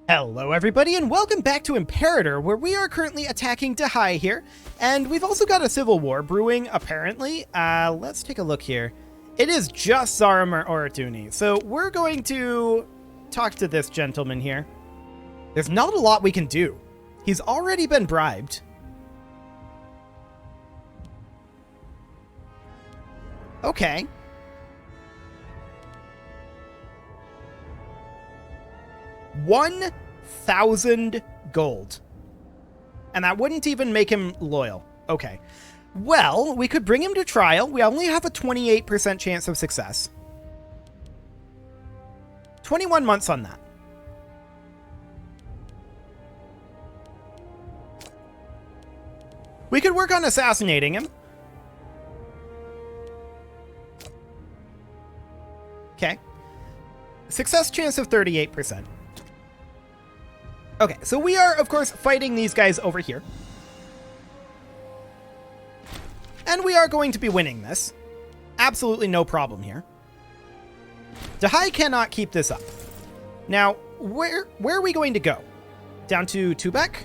Hello everybody and welcome back to Imperator, where we are currently attacking Dahai here, and we've also got a civil war brewing, apparently. Let's take a look here. It is just Zaramir Oratuni, so we're going to talk to this gentleman here. There's not a lot we can do. He's already been bribed. Okay. $1,000 gold. And that wouldn't even make him loyal. Okay. Well, we could bring him to trial. We only have a 28% chance of success. 21 months on that. We could work on assassinating him. Okay. Success chance of 38%. Okay, so we are, of course, fighting these guys over here. And we are going to be winning this. Absolutely no problem here. Dahai cannot keep this up. Now, where are we going to go? Down to Tubek?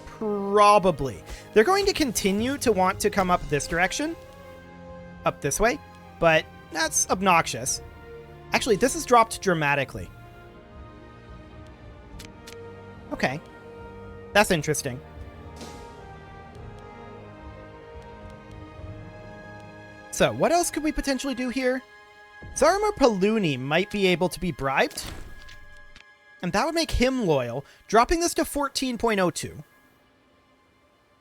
Probably. They're going to continue to want to come up this direction. Up this way. But that's obnoxious. Actually, this has dropped dramatically. Okay. That's interesting. So, what else could we potentially do here? Zaramir Paluni might be able to be bribed. And that would make him loyal, dropping this to 14.02.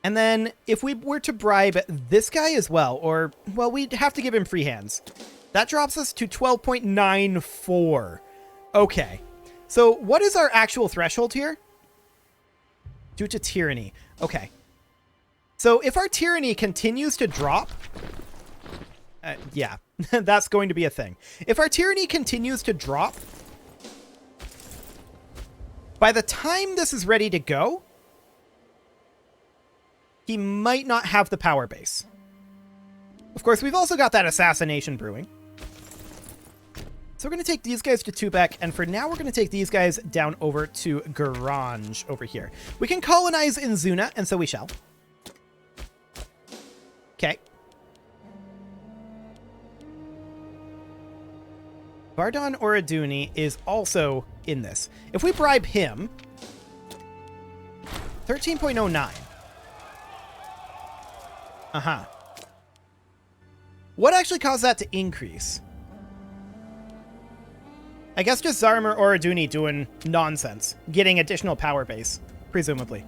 And then, if we were to bribe this guy as well, or, well, we'd have to give him free hands. That drops us to 12.94. Okay. So, what is our actual threshold here? Due to tyranny. Okay. So if our tyranny continues to drop... yeah, that's going to be a thing. If our tyranny continues to drop, by the time this is ready to go, he might not have the power base. Of course, we've also got that assassination brewing. So we're going to take these guys to Tubek, and for now we're going to take these guys down over to Garage over here. We can colonize in Zuna, and so we shall. Okay. Vardon Oraduni is also in this. If we bribe him, 13.09. Uh-huh. What actually caused that to increase? I guess just Zaramir Oraduni doing nonsense. Getting additional power base, presumably.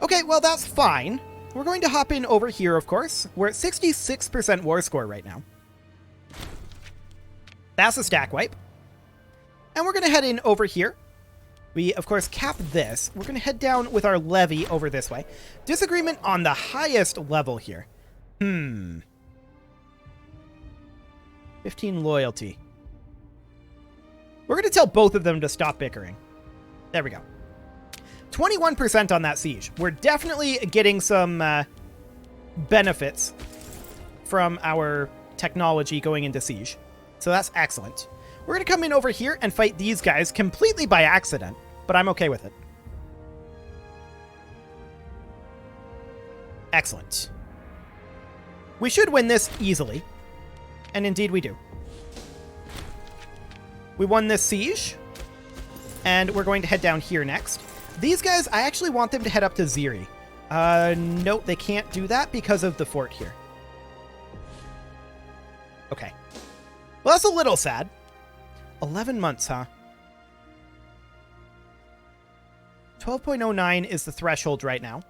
Okay, well, that's fine. We're going to hop in over here, of course. We're at 66% war score right now. That's a stack wipe. And we're going to head in over here. We, of course, cap this. We're going to head down with our levy over this way. Disagreement on the highest level here. 15 loyalty. We're going to tell both of them to stop bickering. There we go. 21% on that siege. We're definitely getting some benefits from our technology going into siege. So that's excellent. We're going to come in over here and fight these guys completely by accident, but I'm okay with it. Excellent. We should win this easily. And indeed we do. We won this siege, and we're going to head down here next. These guys, I actually want them to head up to Ziri. Nope, they can't do that because of the fort here. Okay. Well, that's a little sad. 11 months, huh? 12.09 is the threshold right now.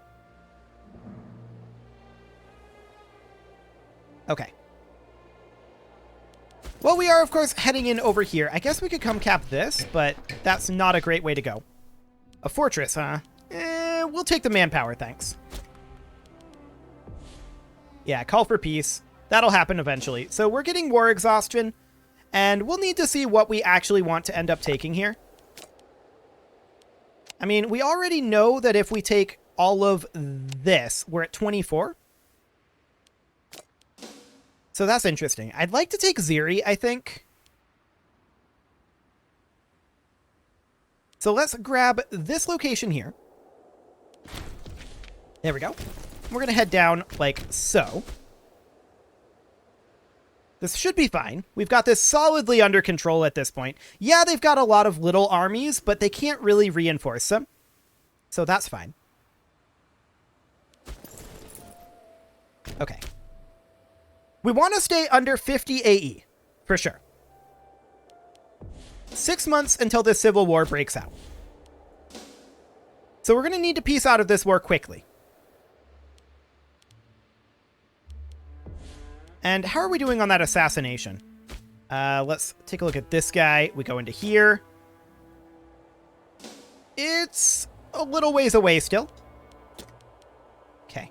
Okay. Well, we are, of course, heading in over here. I guess we could come cap this, but that's not a great way to go. A fortress, huh? We'll take the manpower, thanks. Yeah, call for peace. That'll happen eventually. So we're getting war exhaustion, and we'll need to see what we actually want to end up taking here. I mean, we already know that if we take all of this, we're at 24. So that's interesting. I'd like to take Ziri, I think. So let's grab this location here. There we go. We're going to head down like so. This should be fine. We've got this solidly under control at this point. Yeah, they've got a lot of little armies, but they can't really reinforce them. So that's fine. Okay. We want to stay under 50 AE, for sure. 6 months until this civil war breaks out. So we're going to need to piece out of this war quickly. And how are we doing on that assassination? Let's take a look at this guy. We go into here. It's a little ways away still. Okay.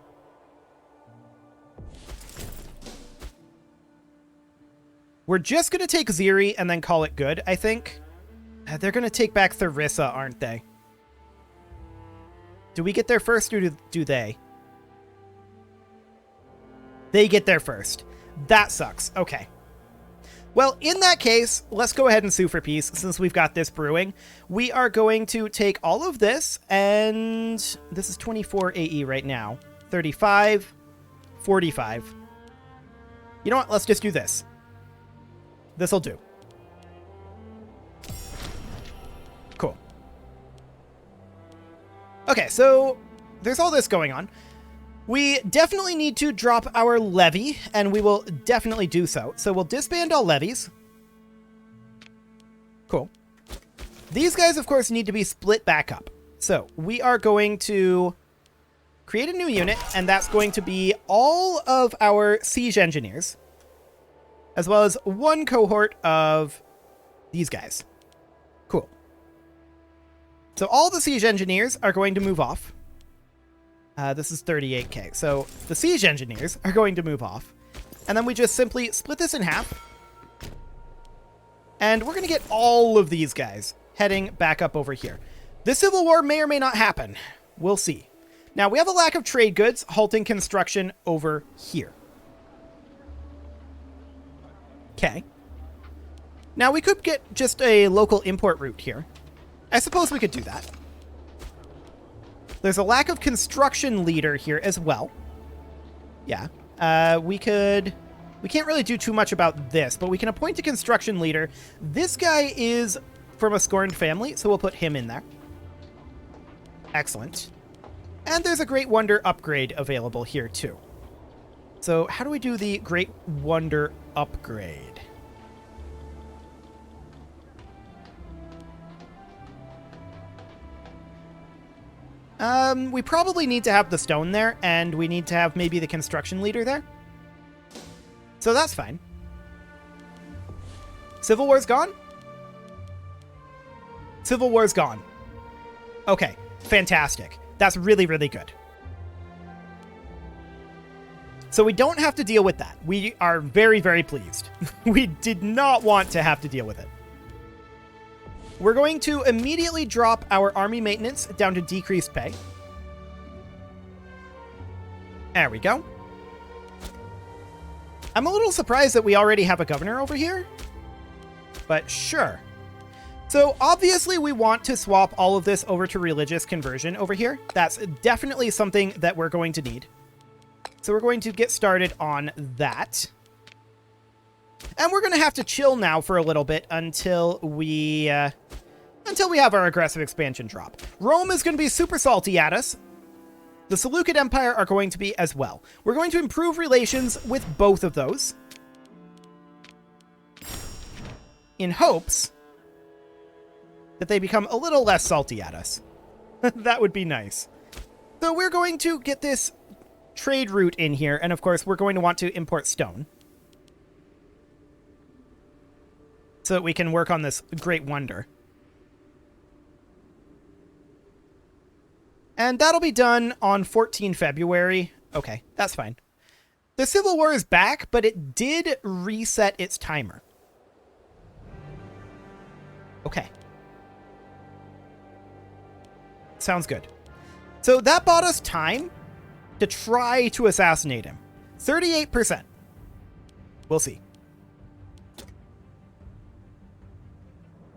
We're just going to take Ziri and then call it good, I think. They're going to take back Tharissa, aren't they? Do we get there first, or do they? They get there first. That sucks. Okay. Well, in that case, let's go ahead and sue for peace since we've got this brewing. We are going to take all of this, and this is 24 AE right now. 35, 45. You know what? Let's just do this. This'll do. Cool. Okay, so there's all this going on. We definitely need to drop our levy, and we will definitely do so. So we'll disband all levies. Cool. These guys, of course, need to be split back up. So we are going to create a new unit, and that's going to be all of our siege engineers, as well as one cohort of these guys. Cool. So all the siege engineers are going to move off. This is 38k. So the siege engineers are going to move off. And then we just simply split this in half. And we're going to get all of these guys heading back up over here. This civil war may or may not happen. We'll see. Now, we have a lack of trade goods, halting construction over here. Okay. Now, we could get just a local import route here. I suppose we could do that. There's a lack of construction leader here as well. Yeah. We can't really do too much about this, but we can appoint a construction leader. This guy is from a scorned family, so we'll put him in there. Excellent. And there's a Great Wonder upgrade available here too. So how do we do the Great Wonder upgrade? We probably need to have the stone there, and we need to have maybe the construction leader there. So that's fine. Civil War's gone? Civil War's gone. Okay, fantastic. That's really, really good. So we don't have to deal with that. We are very, very pleased. We did not want to have to deal with it. We're going to immediately drop our army maintenance down to decreased pay. There we go. I'm a little surprised that we already have a governor over here, but sure. So obviously we want to swap all of this over to religious conversion over here. That's definitely something that we're going to need. So we're going to get started on that. And we're going to have to chill now for a little bit until we have our aggressive expansion drop. Rome is going to be super salty at us. The Seleucid Empire are going to be as well. We're going to improve relations with both of those, in hopes that they become a little less salty at us. That would be nice. So we're going to get this trade route in here, and of course we're going to want to import stone, so that we can work on this Great Wonder. And that'll be done on 14 February. Okay, that's fine. The Civil War is back, but it did reset its timer. Okay. Sounds good. So that bought us time to try to assassinate him. 38%. We'll see.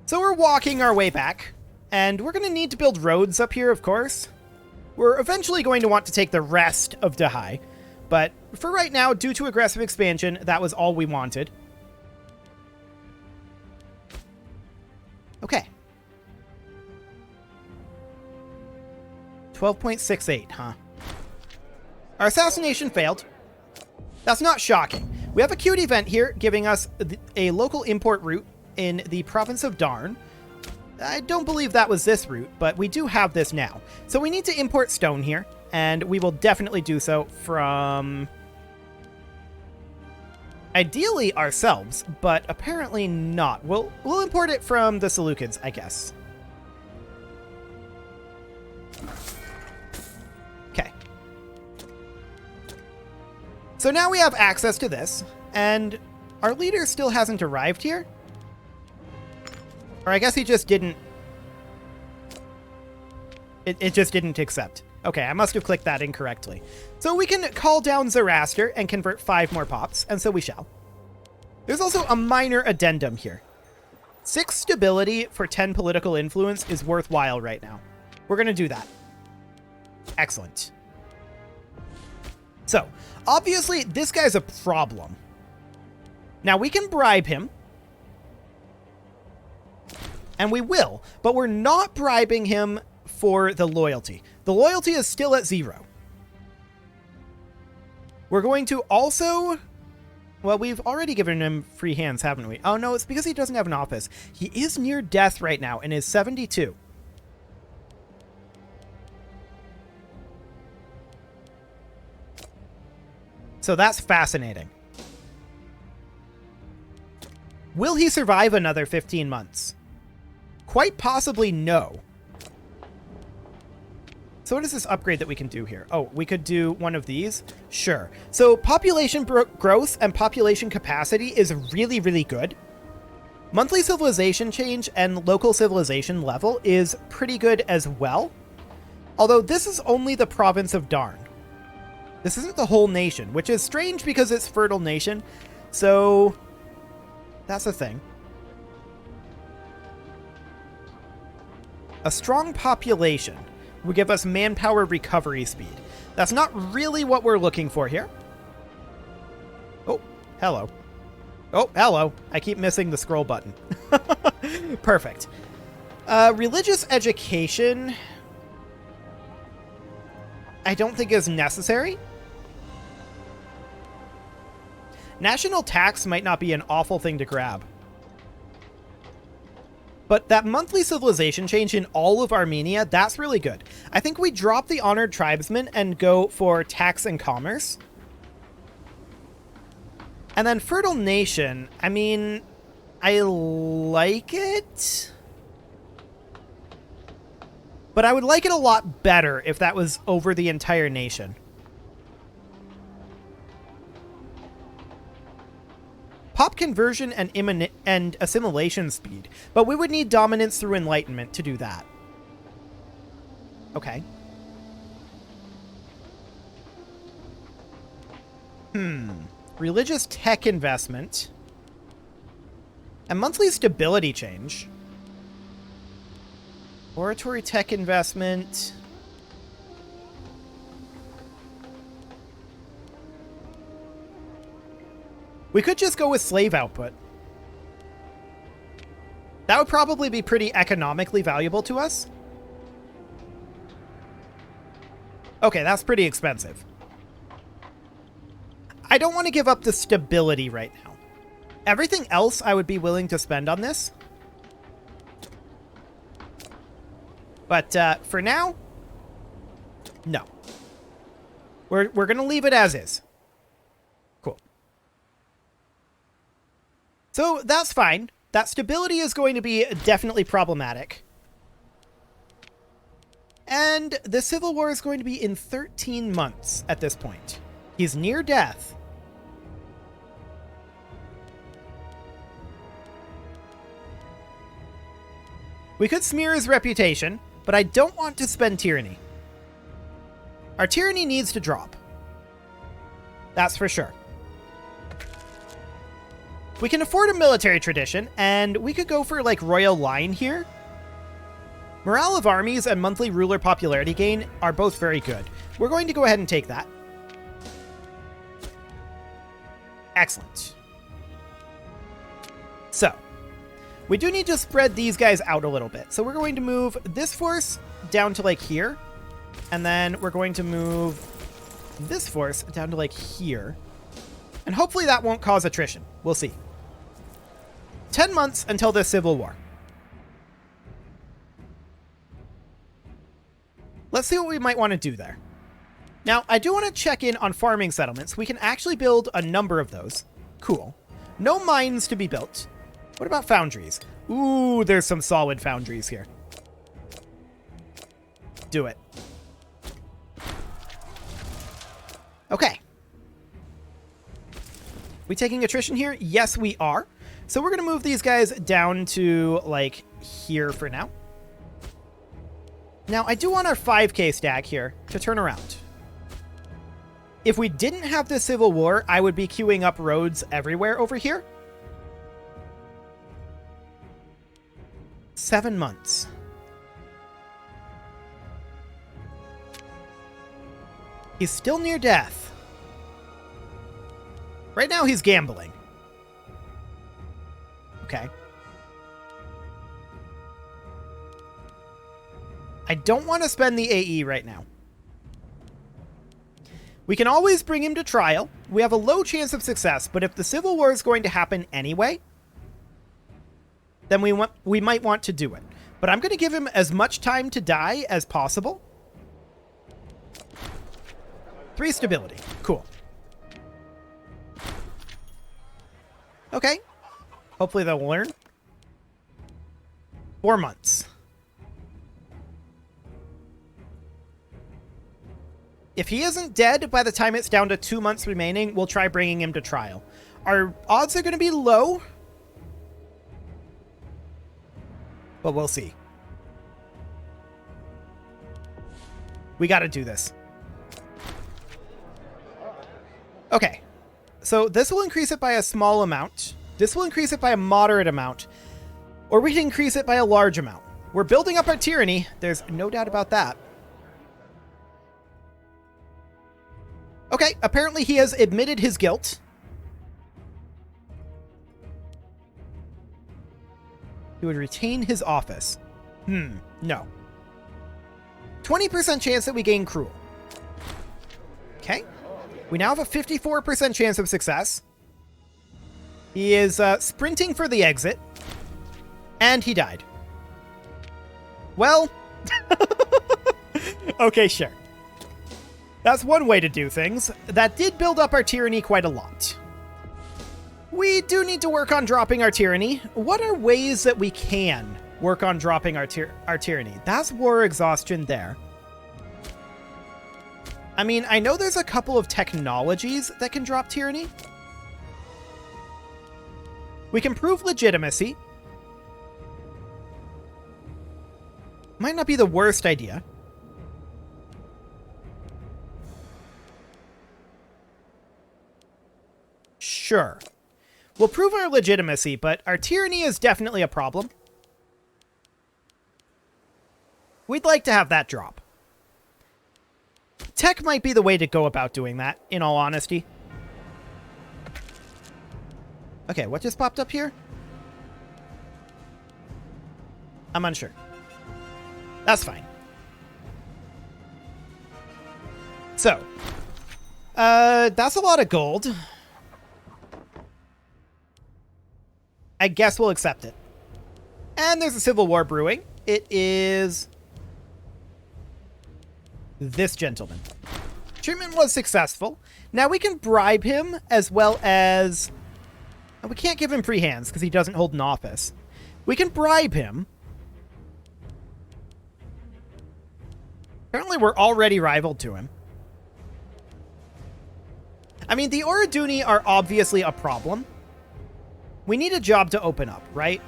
So we're walking our way back. And we're going to need to build roads up here, of course. We're eventually going to want to take the rest of Dahai. But for right now, due to aggressive expansion, that was all we wanted. Okay. 12.68, huh? Our assassination failed. That's not shocking. We have a cute event here giving us a local import route in the province of Darn. I don't believe that was this route, but we do have this now. So we need to import stone here, and we will definitely do so from... ideally ourselves, but apparently not. We'll import it from the Seleucids, I guess. Okay. So now we have access to this, and our leader still hasn't arrived here? Or I guess he just didn't... It just didn't accept. Okay, I must have clicked that incorrectly. So we can call down Zoroaster and convert 5 more pops, and so we shall. There's also a minor addendum here. 6 stability for 10 political influence is worthwhile right now. We're going to do that. Excellent. So, obviously, this guy's a problem. Now, we can bribe him. And we will, but we're not bribing him for the loyalty. The loyalty is still at 0. We're going to also... well, we've already given him free hands, haven't we? Oh, no, it's because he doesn't have an office. He is near death right now and is 72. So that's fascinating. Will he survive another 15 months? Quite possibly no. So what is this upgrade that we can do here? Oh, we could do one of these? Sure. So population growth and population capacity is really, really good. Monthly civilization change and local civilization level is pretty good as well. Although this is only the province of Darn. This isn't the whole nation, which is strange because it's fertile nation. So that's a thing. A strong population will give us manpower recovery speed. That's not really what we're looking for here. Oh, hello. Oh, hello. I keep missing the scroll button. Perfect. Religious education, I don't think is necessary. National tax might not be an awful thing to grab. But that monthly civilization change in all of Armenia, that's really good. I think we drop the Honored Tribesmen and go for tax and commerce. And then Fertile Nation, I mean, I like it. But I would like it a lot better if that was over the entire nation. Pop conversion and assimilation speed, but we would need dominance through enlightenment to do that. Okay. Religious tech investment. And monthly stability change. Oratory tech investment. We could just go with slave output. That would probably be pretty economically valuable to us. Okay, that's pretty expensive. I don't want to give up the stability right now. Everything else I would be willing to spend on this. But for now, no. We're going to leave it as is. Cool. So that's fine. That stability is going to be definitely problematic. And the Civil War is going to be in 13 months at this point. He's near death. We could smear his reputation, but I don't want to spend tyranny. Our tyranny needs to drop. That's for sure. We can afford a military tradition, and we could go for, like, royal line here. Morale of armies and monthly ruler popularity gain are both very good. We're going to go ahead and take that. Excellent. So, we do need to spread these guys out a little bit. So we're going to move this force down to like here. And then we're going to move this force down to like here. And hopefully that won't cause attrition. We'll see. 10 months until the Civil War. Let's see what we might want to do there. Now, I do want to check in on farming settlements. We can actually build a number of those. Cool. No mines to be built. What about foundries? Ooh, there's some solid foundries here. Do it. Okay. We taking attrition here? Yes, we are. So we're going to move these guys down to, like, here for now. Now, I do want our 5K stack here to turn around. If we didn't have the Civil War, I would be queuing up roads everywhere over here. 7 months. He's still near death. Right now, he's gambling. Okay. I don't want to spend the AE right now. We can always bring him to trial. We have a low chance of success, but if the Civil War is going to happen anyway, then we might want to do it. But I'm going to give him as much time to die as possible. 3 stability. Cool. Okay. Hopefully they'll learn. 4 months. If he isn't dead by the time it's down to 2 months remaining, we'll try bringing him to trial. Our odds are going to be low, but we'll see. We got to do this. Okay. So this will increase it by a small amount. This will increase it by a moderate amount. Or we can increase it by a large amount. We're building up our tyranny. There's no doubt about that. Okay, apparently he has admitted his guilt. He would retain his office. No. 20% chance that we gain cruel. Okay. We now have a 54% chance of success. He is sprinting for the exit. And he died. Well. Okay, sure. That's one way to do things. That did build up our tyranny quite a lot. We do need to work on dropping our tyranny. What are ways that we can work on dropping our tyranny? That's war exhaustion there. I mean, I know there's a couple of technologies that can drop tyranny. We can prove legitimacy. Might not be the worst idea. Sure. We'll prove our legitimacy, but our tyranny is definitely a problem. We'd like to have that drop. Tech might be the way to go about doing that, in all honesty. Okay, what just popped up here? I'm unsure. That's fine. So, that's a lot of gold. I guess we'll accept it. And there's a civil war brewing. It is this gentleman. Treatment was successful. Now we can bribe him as well as... We can't give him free hands because he doesn't hold an office. We can bribe him. Apparently we're already rivaled to him. I mean, the Oraduni are obviously a problem. We need a job to open up, right?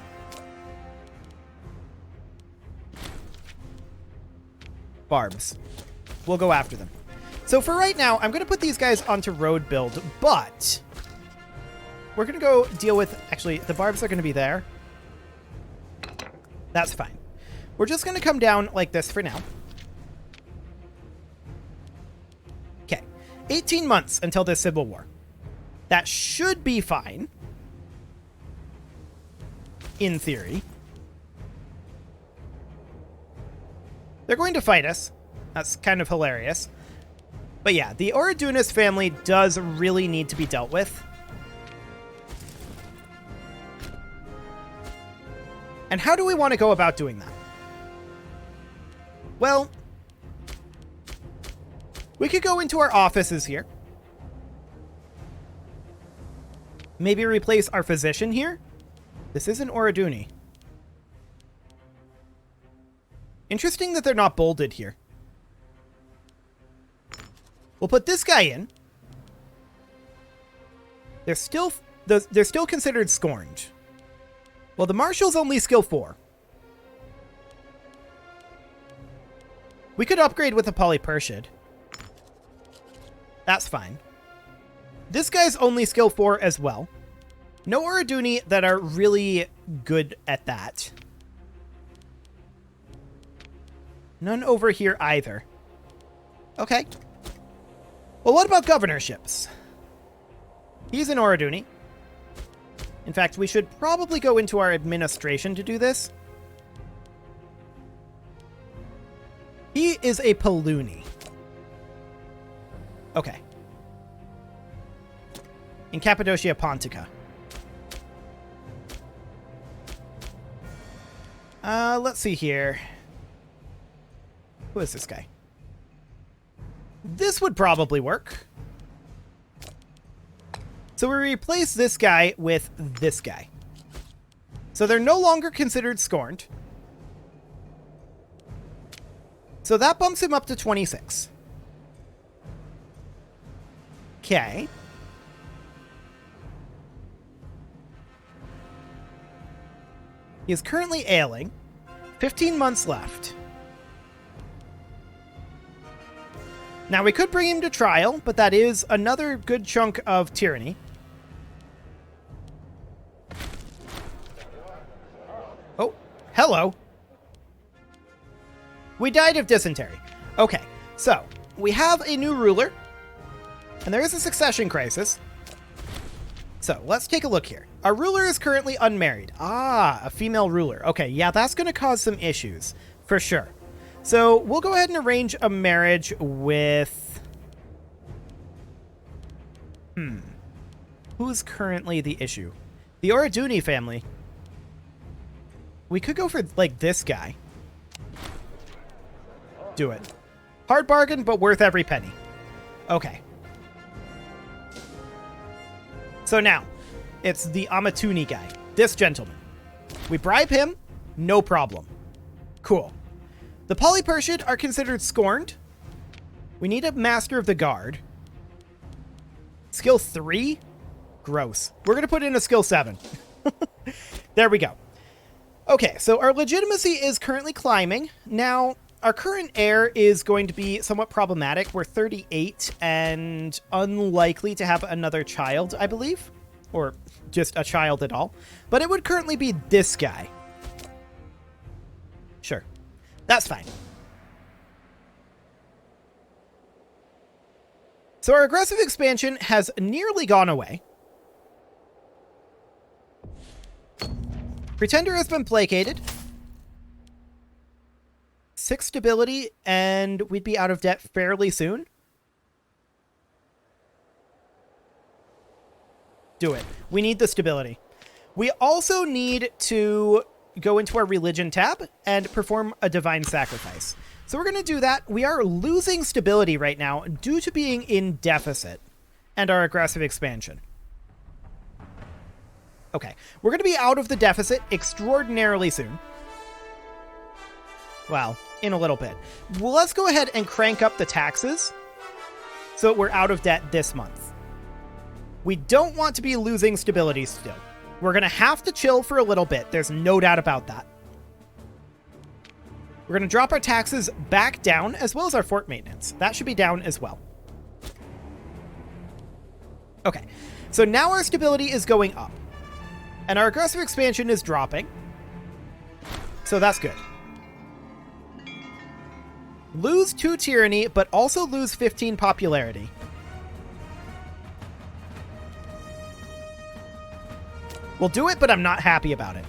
Barbs. We'll go after them. So for right now, I'm going to put these guys onto road build, but we're going to go deal with... Actually, the barbs are going to be there. That's fine. We're just going to come down like this for now. Okay. 18 months until this civil war. That should be fine. In theory. They're going to fight us. That's kind of hilarious. But yeah, the Oradunis family does really need to be dealt with. And how do we want to go about doing that? Well, we could go into our offices here. Maybe replace our physician here. This is an Oraduni. Interesting that they're not bolded here. We'll put this guy in. They're still considered scorned. Well, the Marshal's only skill 4. We could upgrade with a Polypershid. That's fine. This guy's only skill 4 as well. No Oraduni that are really good at that. None over here either. Okay. Well, what about governorships? He's an Oraduni. In fact, we should probably go into our administration to do this. He is a Paluni. Okay. In Cappadocia Pontica. Let's see here. Who is this guy? This would probably work. So we replace this guy with this guy. So they're no longer considered scorned. So that bumps him up to 26. Okay. He is currently ailing. 15 months left. Now, we could bring him to trial, but that is another good chunk of tyranny. Oh, hello. We died of dysentery. Okay, so we have a new ruler, and there is a succession crisis. So let's take a look here. Our ruler is currently unmarried. Ah, a female ruler. Okay, yeah, that's going to cause some issues, for sure. So we'll go ahead and arrange a marriage with... Who's currently the issue? The Oraduni family. We could go for, like, this guy. Do it. Hard bargain, but worth every penny. Okay. So now, it's the Amatuni guy. This gentleman. We bribe him, no problem. Cool. The Polypershid are considered scorned. We need a Master of the Guard. Skill 3? Gross. We're going to put in a skill 7. There we go. Okay, so our legitimacy is currently climbing. Now, our current heir is going to be somewhat problematic. We're 38 and unlikely to have another child, I believe. Or just a child at all. But it would currently be this guy. Sure. That's fine. So our aggressive expansion has nearly gone away. Pretender has been placated. 6 stability, and we'd be out of debt fairly soon. Do it. We need the stability. We also need to go into our religion tab and perform a divine sacrifice. So we're going to do that. We are losing stability right now due to being in deficit and our aggressive expansion. Okay, we're going to be out of the deficit extraordinarily soon. Well, in a little bit. Well, let's go ahead and crank up the taxes so we're out of debt this month. We don't want to be losing stability still. We're going to have to chill for a little bit. There's no doubt about that. We're going to drop our taxes back down, as well as our fort maintenance. That should be down as well. Okay, so now our stability is going up. And our aggressive expansion is dropping. So that's good. Lose 2 tyranny, but also lose 15 popularity. We'll do it, but I'm not happy about it.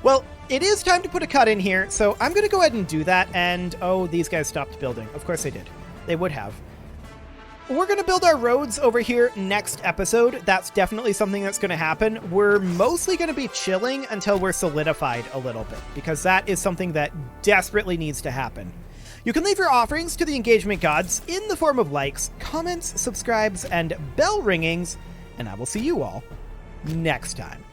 Well, it is time to put a cut in here, so I'm going to go ahead and do that. And, oh, these guys stopped building. Of course they did. They would have. We're going to build our roads over here next episode. That's definitely something that's going to happen. We're mostly going to be chilling until we're solidified a little bit, because that is something that desperately needs to happen. You can leave your offerings to the engagement gods in the form of likes, comments, subscribes, and bell ringings, and I will see you all next time.